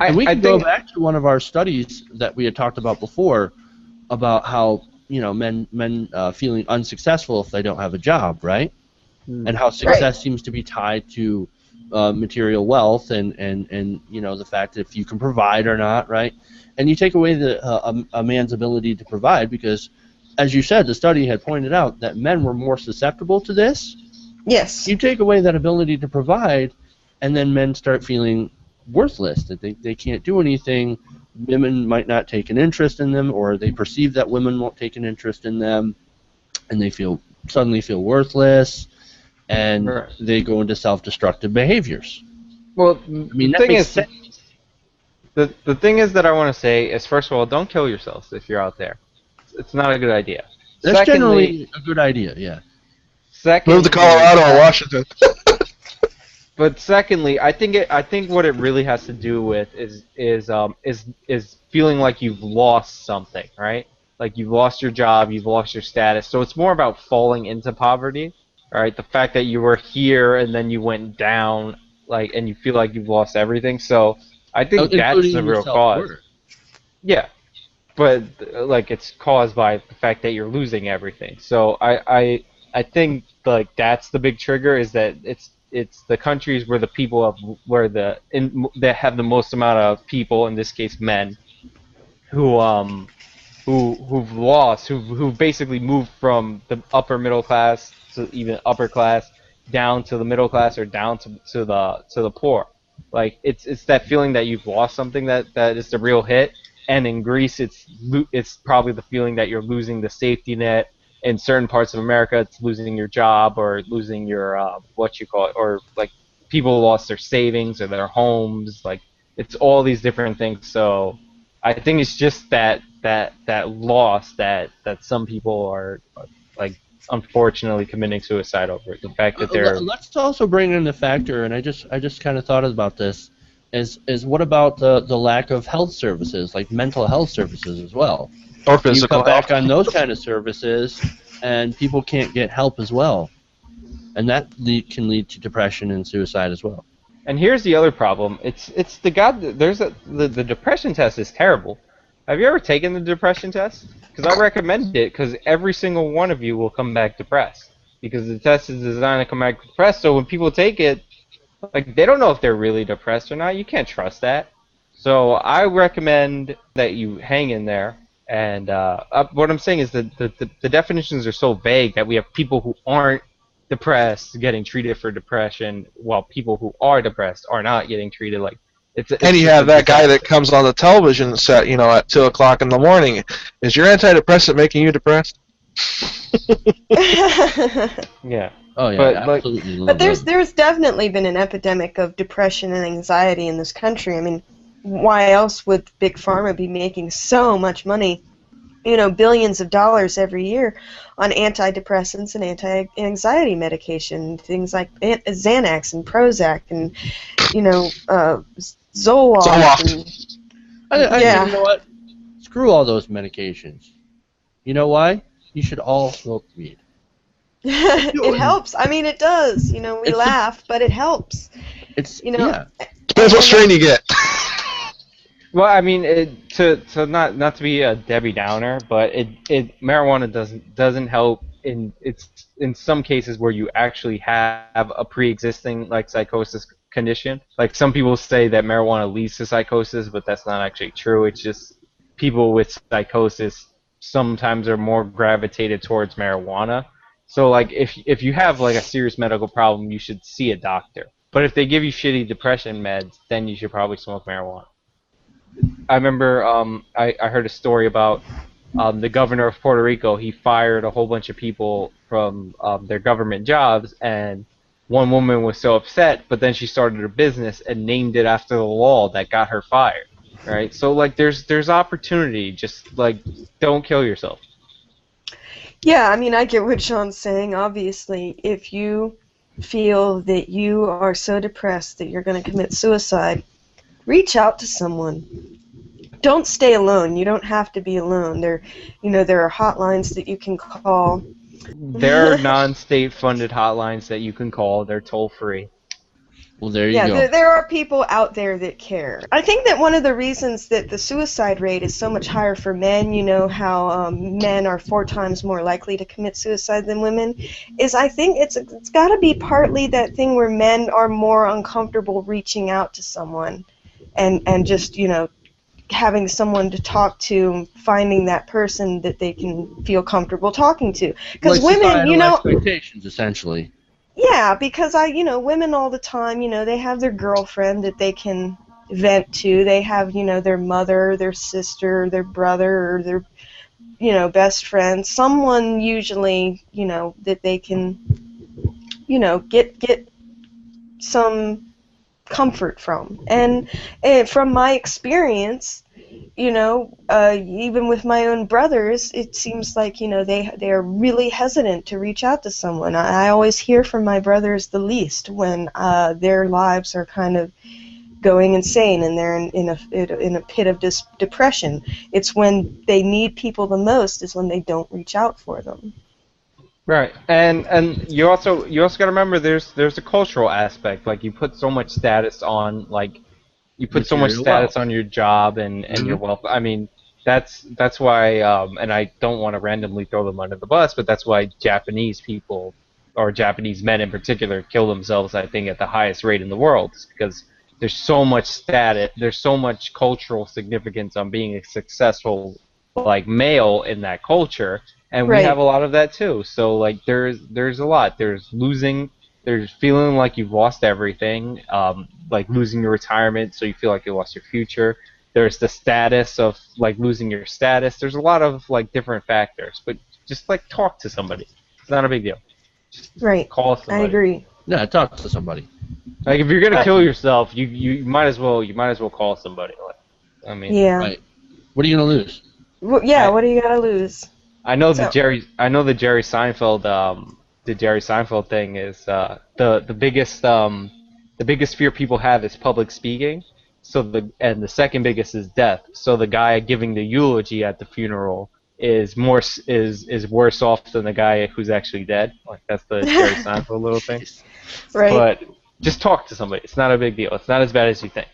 And we I can go think back to one of our studies that we had talked about before about how men feeling unsuccessful if they don't have a job, right? And how Right. success seems to be tied to material wealth and the fact that if you can provide or not, right? And you take away a man's ability to provide because, as you said, the study had pointed out that men were more susceptible to this. Yes. You take away that ability to provide, and then men start feeling worthless, that they can't do anything. Women might not take an interest in them, or they perceive that women won't take an interest in them, and they suddenly feel worthless, and right. they go into self-destructive behaviors. Well, I mean, the that thing makes is, sense. the thing is that I want to say is, first of all, don't kill yourselves if you're out there. It's not a good idea. That's Secondly, generally a good idea, yeah. Move to Colorado or Washington. But secondly, I think what it really has to do with is feeling like you've lost something, right? Like you've lost your job, you've lost your status. So it's more about falling into poverty, right? The fact that you were here and then you went down, and you feel like you've lost everything. So I think that's the Including your real cause. self-worth. Yeah, but it's caused by the fact that you're losing everything. So I think that's the big trigger, is that it's the countries where the people that have the most amount of people, in this case men, who've basically moved from the upper middle class to even upper class, down to the middle class, or down to the poor. Like it's that feeling that you've lost something that is the real hit. And in Greece, it's probably the feeling that you're losing the safety net. In certain parts of America, it's losing your job or losing your what you call it, or like people lost their savings or their homes. Like it's all these different things. So I think it's just that loss that some people are like unfortunately committing suicide over. The fact that they're Let's also bring in the factor, and I just kind of thought about this, is what about the lack of health services, like mental health services as well? Or You physical cut back health. on those kind of services, and people can't get help as well, and that can lead to depression and suicide as well. And here's the other problem. It's the depression test is terrible. Have you ever taken the depression test? Because I recommend it, because every single one of you will come back depressed. Because the test is designed to come back depressed, so when people take it, they don't know if they're really depressed or not. You can't trust that. So I recommend that you hang in there. And what I'm saying is that the definitions are so vague that we have people who aren't depressed getting treated for depression, while people who are depressed are not getting treated. Like it's And you have that guy that comes on the television set, at 2 o'clock in the morning. Is your antidepressant making you depressed? Yeah. Oh yeah, But, absolutely. But there's definitely been an epidemic of depression and anxiety in this country. I mean, why else would Big Pharma be making so much money, billions of dollars every year on antidepressants and anti-anxiety medication, things like Xanax and Prozac and, Zoloft. You know what? Screw all those medications. You know why? You should all smoke weed. It helps. I mean, it does. We laugh, but it helps. Yeah. Depends what strain you get. Well, I mean, to not to be a Debbie Downer, but marijuana doesn't help in some cases where you actually have a pre-existing psychosis condition. Like some people say that marijuana leads to psychosis, but that's not actually true. It's just people with psychosis sometimes are more gravitated towards marijuana. So if you have a serious medical problem, you should see a doctor. But if they give you shitty depression meds, then you should probably smoke marijuana. I remember I heard a story about the governor of Puerto Rico. He fired a whole bunch of people from their government jobs, and one woman was so upset, but then she started a business and named it after the law that got her fired. Right? So there's opportunity. Just don't kill yourself. Yeah, I mean, I get what Sean's saying. Obviously, if you feel that you are so depressed that you're going to commit suicide, reach out to someone. Don't stay alone. You don't have to be alone. There are hotlines that you can call. There are non-state funded hotlines that you can call. They're toll free. Well, there you Yeah, go. there are people out there that care. I think that one of the reasons that the suicide rate is so much higher for men, you know how men are 4 times more likely to commit suicide than women, is I think it's got to be partly that thing where men are more uncomfortable reaching out to someone and just, you know, having someone to talk to, finding that person that they can feel comfortable talking to. Because Like women, you societal know, expectations, essentially. yeah, because you know, women all the time, you know, they have their girlfriend that they can vent to. They have, you know, their mother, their sister, their brother, or their, you know, best friend. Someone usually, you know, that they can, you know, get some comfort from. And from my experience, you know, even with my own brothers, it seems like, you know, they are really hesitant to reach out to someone. I always hear from my brothers the least when their lives are kind of going insane and they're in a pit of depression. It's when they need people the most is when they don't reach out for them. Right, and you also got to remember there's a cultural aspect. Like you put so much status on you put so much Material status wealth. on your job and Hmm. your wealth. I mean, that's why, and I don't want to randomly throw them under the bus, but that's why Japanese people, or Japanese men in particular, kill themselves, I think, at the highest rate in the world, is because there's so much status, there's so much cultural significance on being a successful, like, male in that culture, and we have Right. a lot of that too. So, like, there's a lot. There's losing. There's feeling like you've lost everything, like losing your retirement, so you feel like you lost your future. There's the status of like losing your status. There's a lot of like different factors, but just like talk to somebody. It's not a big deal. Just Right. call I somebody. agree. Yeah, talk to somebody. Like if you're gonna Right. kill yourself, you might as well call somebody. Like, I mean, Yeah. Right. What are you gonna lose? Well, yeah, I what do you got to lose? So, I know the Jerry Seinfeld thing is the biggest fear people have is public speaking. So the second biggest is death. So the guy giving the eulogy at the funeral is worse off than the guy who's actually dead. Like that's the Jerry Seinfeld little thing. Jeez. right. But just talk to somebody. It's not a big deal. It's not as bad as you think.